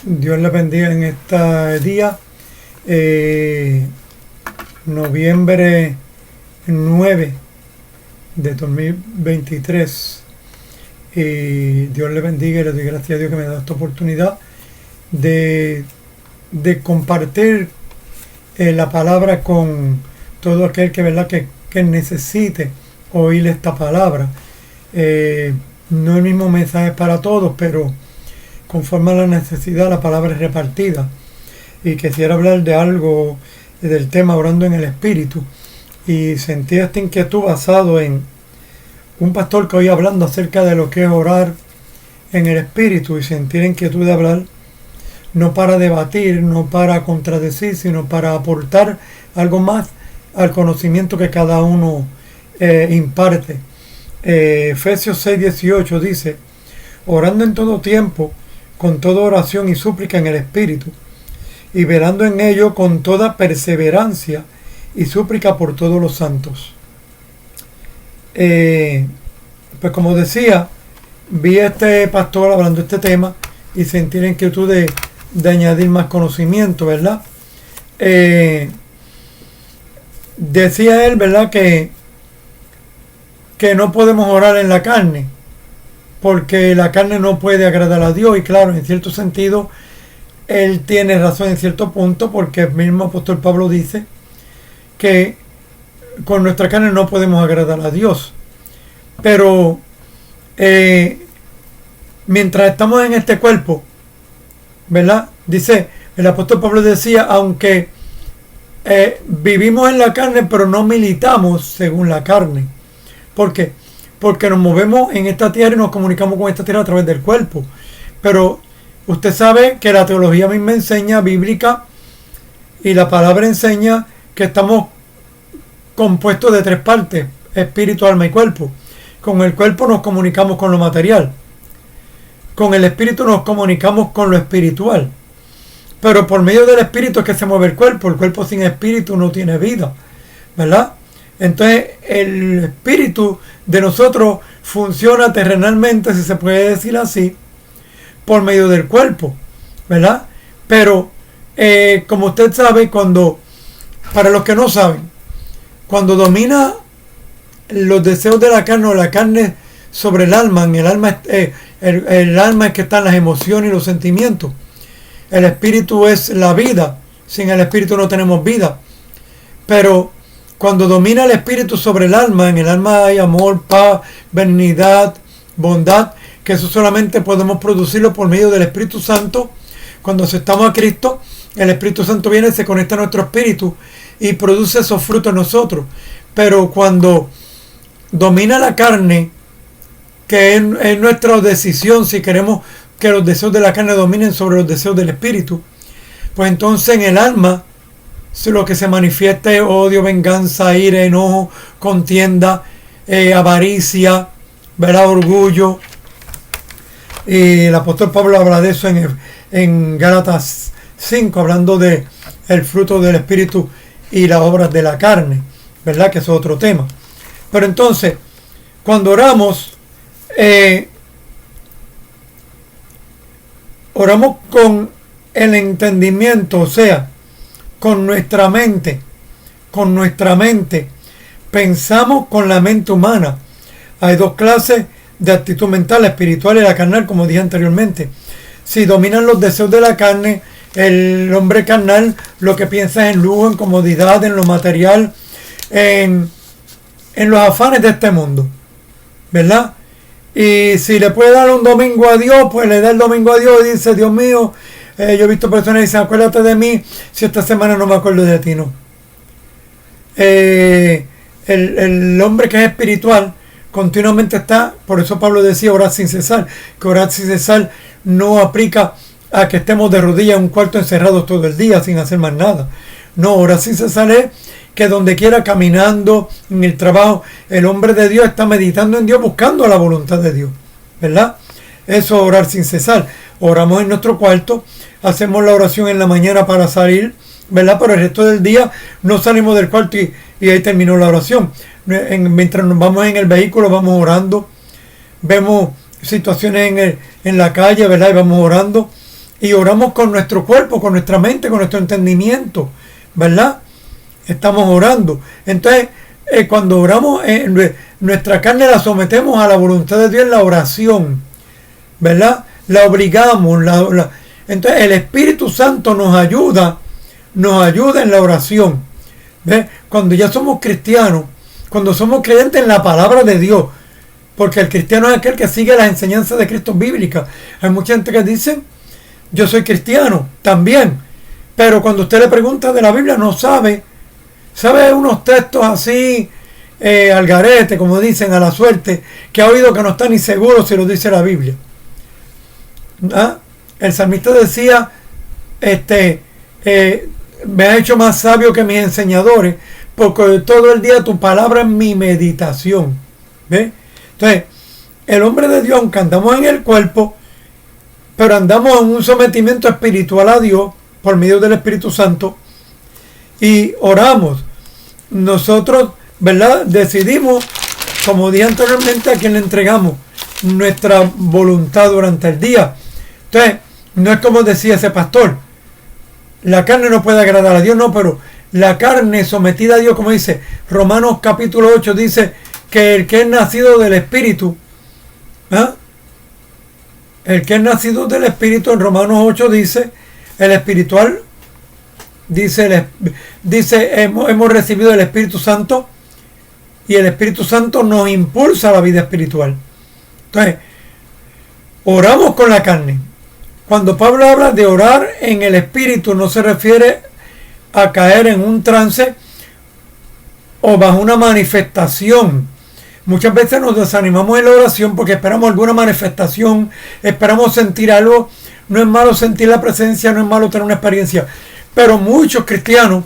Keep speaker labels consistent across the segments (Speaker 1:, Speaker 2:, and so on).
Speaker 1: Dios les bendiga en este día, noviembre 9 de 2023. Y Dios les bendiga y les doy gracias a Dios que me da esta oportunidad de compartir la palabra con todo aquel que, ¿verdad? que necesite oír esta palabra. No el mismo mensaje para todos, pero conforme a la necesidad la palabra es repartida. Y quisiera hablar de algo, del tema orando en el Espíritu. Y sentí esta inquietud basado en un pastor que oí hablando acerca de lo que es orar en el Espíritu, y sentí la inquietud de hablar, no para debatir, no para contradecir, sino para aportar algo más al conocimiento que cada uno imparte. Efesios 6:18 dice: orando en todo tiempo, con toda oración y súplica en el Espíritu, y velando en ello con toda perseverancia y súplica por todos los santos. Pues como decía, vi a este pastor hablando de este tema y sentí la inquietud de añadir más conocimiento, ¿verdad? Decía él, ¿verdad?, que no podemos orar en la carne, porque la carne no puede agradar a Dios. Y claro, en cierto sentido, él tiene razón en cierto punto, porque el mismo apóstol Pablo dice que con nuestra carne no podemos agradar a Dios. Pero mientras estamos en este cuerpo, ¿verdad? Dice, el apóstol Pablo decía, aunque vivimos en la carne, pero no militamos según la carne. ¿Por qué? Porque nos movemos en esta tierra y nos comunicamos con esta tierra a través del cuerpo. Pero usted sabe que la teología misma enseña, bíblica, y la palabra enseña que estamos compuestos de tres partes: espíritu, alma y cuerpo. Con el cuerpo nos comunicamos con lo material. Con el espíritu nos comunicamos con lo espiritual. Pero por medio del espíritu es que se mueve el cuerpo. El cuerpo sin espíritu no tiene vida, ¿verdad? Entonces el espíritu de nosotros funciona terrenalmente, si se puede decir así, por medio del cuerpo, ¿verdad? Pero como usted sabe, para los que no saben, cuando domina los deseos de la carne o la carne sobre el alma, el alma es que están las emociones y los sentimientos. El espíritu es la vida. Sin el espíritu no tenemos vida. Pero cuando domina el espíritu sobre el alma, en el alma hay amor, paz, benignidad, bondad, que eso solamente podemos producirlo por medio del Espíritu Santo. Cuando aceptamos a Cristo, el Espíritu Santo viene, se conecta a nuestro espíritu y produce esos frutos en nosotros. Pero cuando domina la carne, que es nuestra decisión, si queremos que los deseos de la carne dominen sobre los deseos del espíritu, pues entonces en el alma lo que se manifiesta es odio, venganza, ira, enojo, contienda, avaricia, ¿verdad?, orgullo. Y el apóstol Pablo habla de eso en Gálatas 5, hablando de el fruto del espíritu y las obras de la carne, ¿verdad?, que es otro tema. Pero entonces, cuando oramos, oramos con el entendimiento, o sea, con nuestra mente, pensamos con la mente humana. Hay dos clases de actitud mental: la espiritual y la carnal, como dije anteriormente. Si dominan los deseos de la carne, el hombre carnal lo que piensa es en lujo, en comodidad, en lo material, en los afanes de este mundo, ¿verdad? Y si le puede dar un domingo a Dios, pues le da el domingo a Dios y dice: Dios mío, yo he visto personas que dicen: acuérdate de mí si esta semana no me acuerdo de ti. No. El hombre que es espiritual continuamente está, por eso Pablo decía orar sin cesar, que orar sin cesar no aplica a que estemos de rodillas en un cuarto encerrados todo el día sin hacer más nada. No, orar sin cesar es que donde quiera, caminando, en el trabajo, el hombre de Dios está meditando en Dios, buscando la voluntad de Dios, ¿verdad? Eso es orar sin cesar. Oramos en nuestro cuarto, hacemos la oración en la mañana para salir, ¿verdad? Pero el resto del día no salimos del cuarto y ahí terminó la oración. Mientras nos vamos en el vehículo, vamos orando. Vemos situaciones en la calle, ¿verdad? Y vamos orando. y oramos con nuestro cuerpo, con nuestra mente, con nuestro entendimiento, ¿verdad? Estamos orando. Entonces, cuando oramos, nuestra carne la sometemos a la voluntad de Dios en la oración, ¿verdad? La obligamos. Entonces, el Espíritu Santo nos ayuda en la oración. ¿Ves? Cuando ya somos cristianos, cuando somos creyentes en la palabra de Dios, porque el cristiano es aquel que sigue las enseñanzas de Cristo bíblicas. Hay mucha gente que dice, yo soy cristiano también, pero cuando usted le pregunta de la Biblia no sabe unos textos así al garete, como dicen, a la suerte, que ha oído que no está ni seguro si lo dice la Biblia. ¿Ah? El salmista decía, me ha hecho más sabio que mis enseñadores, porque todo el día tu palabra es mi meditación. ¿Ves? Entonces, el hombre de Dios, aunque andamos en el cuerpo, pero andamos en un sometimiento espiritual a Dios por medio del Espíritu Santo y oramos. Nosotros, ¿verdad? Decidimos, como dije anteriormente, a quien le entregamos nuestra voluntad durante el día. Entonces, no es como decía ese pastor, la carne no puede agradar a Dios, no, pero la carne sometida a Dios, como dice Romanos capítulo 8, dice que el que es nacido del Espíritu, ¿ah? El que es nacido del Espíritu, en Romanos 8 dice, el espiritual, dice hemos recibido el Espíritu Santo y el Espíritu Santo nos impulsa a la vida espiritual. Entonces, oramos con la carne. Cuando Pablo habla de orar en el Espíritu, no se refiere a caer en un trance o bajo una manifestación. Muchas veces nos desanimamos en la oración porque esperamos alguna manifestación, esperamos sentir algo. No es malo sentir la presencia, no es malo tener una experiencia. Pero muchos cristianos,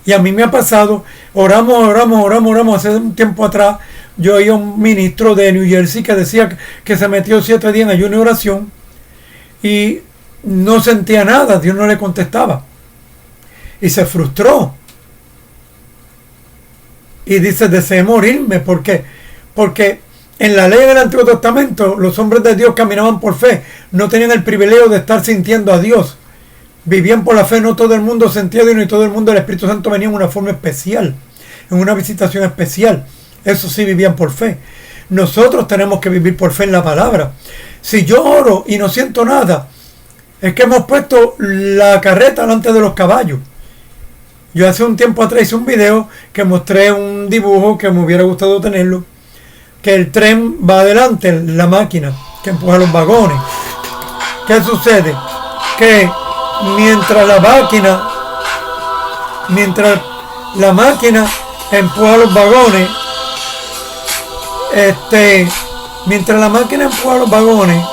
Speaker 1: y a mí me ha pasado, oramos. Hace un tiempo atrás, yo oí a un ministro de New Jersey que decía que se metió 7 días en ayuno y oración y no sentía nada, Dios no le contestaba. Y se frustró. Y dice, deseé morirme. ¿Por qué? Porque en la ley del Antiguo Testamento los hombres de Dios caminaban por fe, no tenían el privilegio de estar sintiendo a Dios, vivían por la fe. No todo el mundo sentía a Dios, ni todo el mundo el Espíritu Santo venía en una forma especial, en una visitación especial. Eso sí, vivían por fe. Nosotros tenemos que vivir por fe en la palabra. Si yo oro y no siento nada, es que hemos puesto la carreta delante de los caballos. Yo hace un tiempo atrás hice un video que mostré un dibujo que me hubiera gustado tenerlo, que el tren va adelante, la máquina que empuja los vagones. ¿Qué sucede? Que mientras la máquina empuja los vagones,